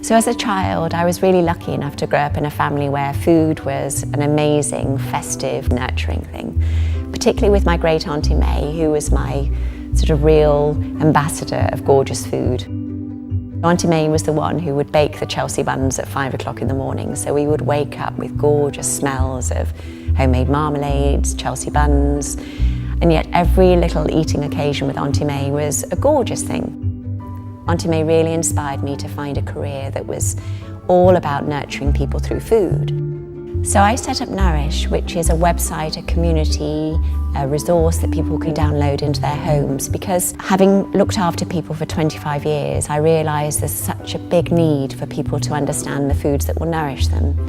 So as a child, I was really lucky enough to grow up in a family where food was an amazing, festive, nurturing thing, particularly with my great auntie May, who was my sort of real ambassador of gorgeous food. Auntie May was the one who would bake the Chelsea buns at 5 o'clock in the morning, so we would wake up with gorgeous smells of homemade marmalades, Chelsea buns, and yet every little eating occasion with Auntie May was a gorgeous thing. Auntie May really inspired me to find a career that was all about nurturing people through food. So I set up Nourish, which is a website, a community, a resource that people can download into their homes, because having looked after people for 25 years, I realised there's such a big need for people to understand the foods that will nourish them.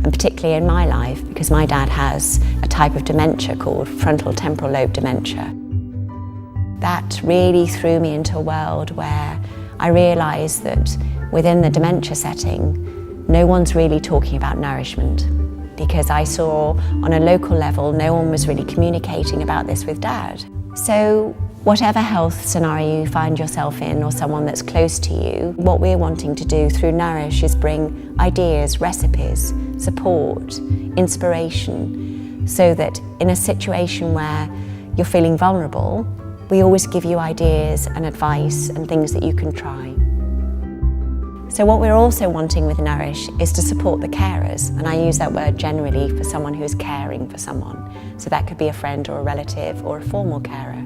And particularly in my life, because my dad has a type of dementia called frontal temporal lobe dementia. That really threw me into a world where I realised that within the dementia setting, no one's really talking about nourishment, because I saw on a local level no one was really communicating about this with Dad. So whatever health scenario you find yourself in, or someone that's close to you, what we're wanting to do through Nourish is bring ideas, recipes, support, inspiration, so that in a situation where you're feeling vulnerable, we always give you ideas and advice and things that you can try. So what we're also wanting with Nourish is to support the carers, and I use that word generally for someone who is caring for someone. So that could be a friend or a relative or a formal carer,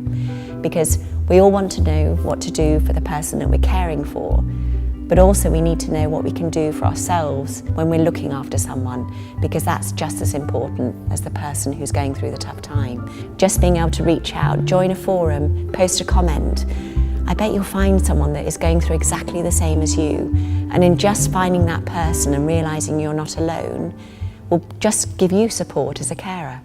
because we all want to know what to do for the person that we're caring for, but also we need to know what we can do for ourselves when we're looking after someone, because that's just as important as the person who's going through the tough time. Just being able to reach out, join a forum, post a comment, I bet you'll find someone that is going through exactly the same as you, and in just finding that person and realising you're not alone will just give you support as a carer.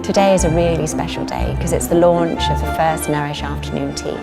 Today is a really special day because it's the launch of the first Nourish Afternoon Tea.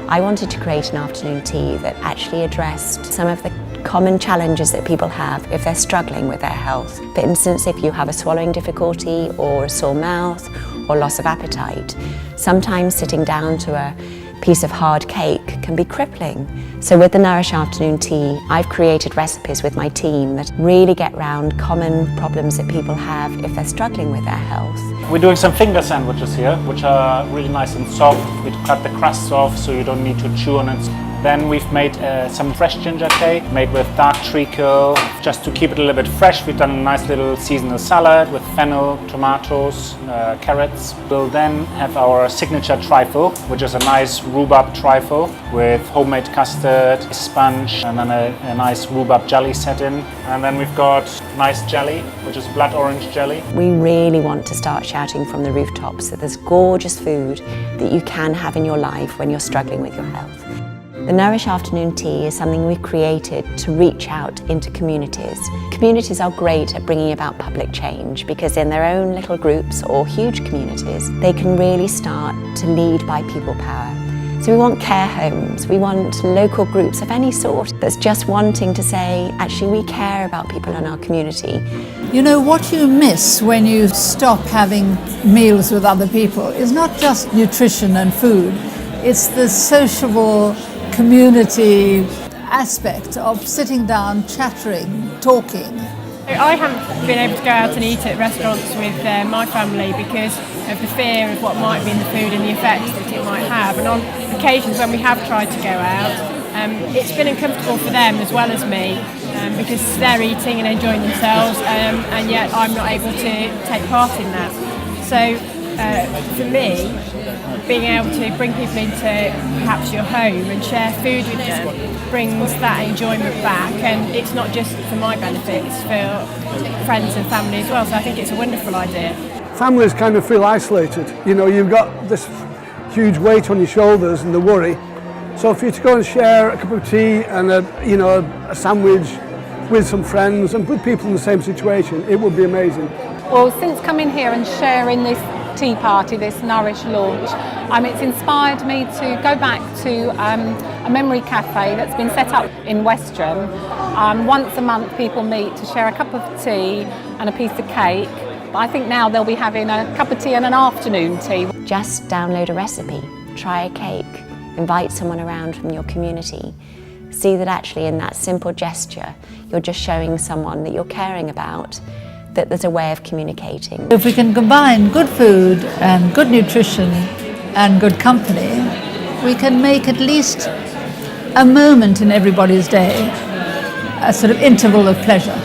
I wanted to create an afternoon tea that actually addressed some of the common challenges that people have if they're struggling with their health. For instance, if you have a swallowing difficulty or a sore mouth or loss of appetite, sometimes sitting down to a piece of hard cake can be crippling. So with the Nourish Afternoon Tea, I've created recipes with my team that really get round common problems that people have if they're struggling with their health. We're doing some finger sandwiches here, which are really nice and soft. We cut the crusts off so you don't need to chew on it. Then we've made some fresh ginger cake made with dark treacle. Just to keep it a little bit fresh, we've done a nice little seasonal salad with fennel, tomatoes, carrots. We'll then have our signature trifle, which is a nice rhubarb trifle with homemade custard, sponge, and then a nice rhubarb jelly set in. And then we've got nice jelly, which is blood orange jelly. We really want to start shouting from the rooftops that there's gorgeous food that you can have in your life when you're struggling with your health. The Nourish Afternoon Tea is something we've created to reach out into communities. Communities are great at bringing about public change because in their own little groups or huge communities, they can really start to lead by people power. So we want care homes, we want local groups of any sort that's just wanting to say, actually we care about people in our community. You know, what you miss when you stop having meals with other people is not just nutrition and food, it's the sociable community aspect of sitting down, chattering, talking. I haven't been able to go out and eat at restaurants with my family because of the fear of what might be in the food and the effects that it might have. And on occasions when we have tried to go out, it's been uncomfortable for them as well as me because they're eating and enjoying themselves and yet I'm not able to take part in that. So for me, being able to bring people into perhaps your home and share food with them brings that enjoyment back, and it's not just for my benefit, it's for friends and family as well, so I think it's a wonderful idea. Families kind of feel isolated, you know, you've got this huge weight on your shoulders and the worry, so for you to go and share a cup of tea and a sandwich with some friends and with people in the same situation, it would be amazing. Well, since coming here and sharing this tea party, this Nourish launch, it's inspired me to go back to a memory cafe that's been set up in Westrham. Once a month people meet to share a cup of tea and a piece of cake But I think now they'll be having a cup of tea and an afternoon tea. Just download a recipe, try a cake, invite someone around from your community. See that actually in that simple gesture, you're just showing someone that you're caring about, that there's a way of communicating. If we can combine good food and good nutrition and good company, we can make at least a moment in everybody's day, a sort of interval of pleasure.